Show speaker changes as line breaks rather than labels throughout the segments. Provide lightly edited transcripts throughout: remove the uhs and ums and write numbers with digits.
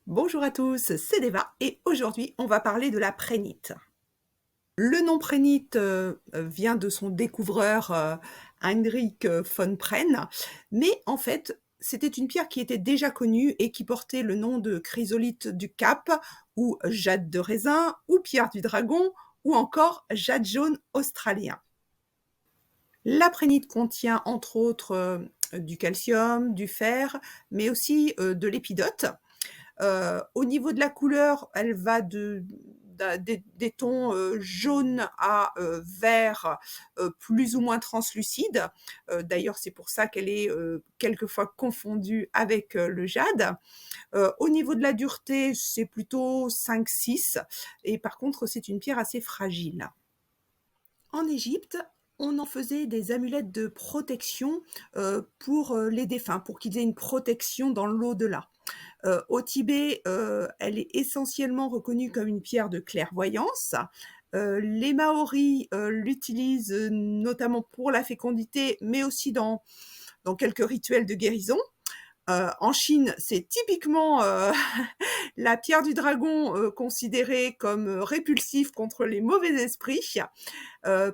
Bonjour à tous, c'est Deva et aujourd'hui on va parler de la préhnite. Le nom préhnite vient de son découvreur Heinrich von Prehn, mais en fait c'était une pierre qui était déjà connue et qui portait le nom de chrysolite du Cap, ou jade de raisin, ou pierre du dragon, ou encore jade jaune australien. La préhnite contient entre autres du calcium, du fer, mais aussi de l'épidote. Au niveau de la couleur, elle va des tons jaunes à vert, plus ou moins translucides. D'ailleurs, c'est pour ça qu'elle est quelquefois confondue avec le jade. Au niveau de la dureté, c'est plutôt 5-6. Et par contre, c'est une pierre assez fragile. En Égypte, on en faisait des amulettes de protection pour les défunts, pour qu'ils aient une protection dans l'au-delà. Au Tibet, elle est essentiellement reconnue comme une pierre de clairvoyance. Les Maoris l'utilisent notamment pour la fécondité, mais aussi dans quelques rituels de guérison. En Chine, c'est typiquement la pierre du dragon considérée comme répulsive contre les mauvais esprits.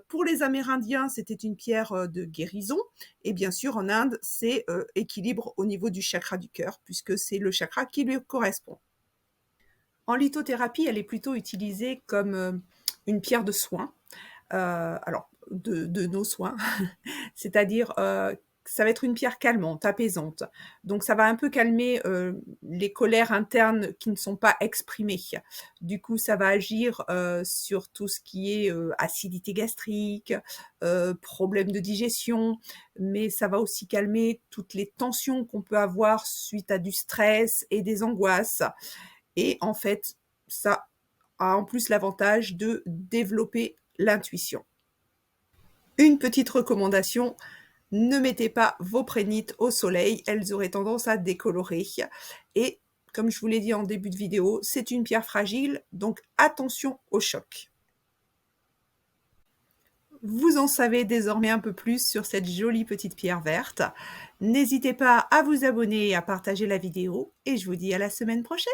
Pour les Amérindiens, c'était une pierre de guérison. Et bien sûr, en Inde, c'est équilibre au niveau du chakra du cœur, puisque c'est le chakra qui lui correspond. En lithothérapie, elle est plutôt utilisée comme une pierre de soin, alors de nos soins, c'est-à-dire ça va être une pierre calmante, apaisante. Donc ça va un peu calmer les colères internes qui ne sont pas exprimées. Du coup, ça va agir sur tout ce qui est acidité gastrique, problème de digestion, mais ça va aussi calmer toutes les tensions qu'on peut avoir suite à du stress et des angoisses. Et en fait, ça a en plus l'avantage de développer l'intuition. Une petite recommandation, ne mettez pas vos préhnites au soleil, elles auraient tendance à décolorer. Et comme je vous l'ai dit en début de vidéo, c'est une pierre fragile, donc attention au choc. Vous en savez désormais un peu plus sur cette jolie petite pierre verte. N'hésitez pas à vous abonner et à partager la vidéo, et je vous dis à la semaine prochaine.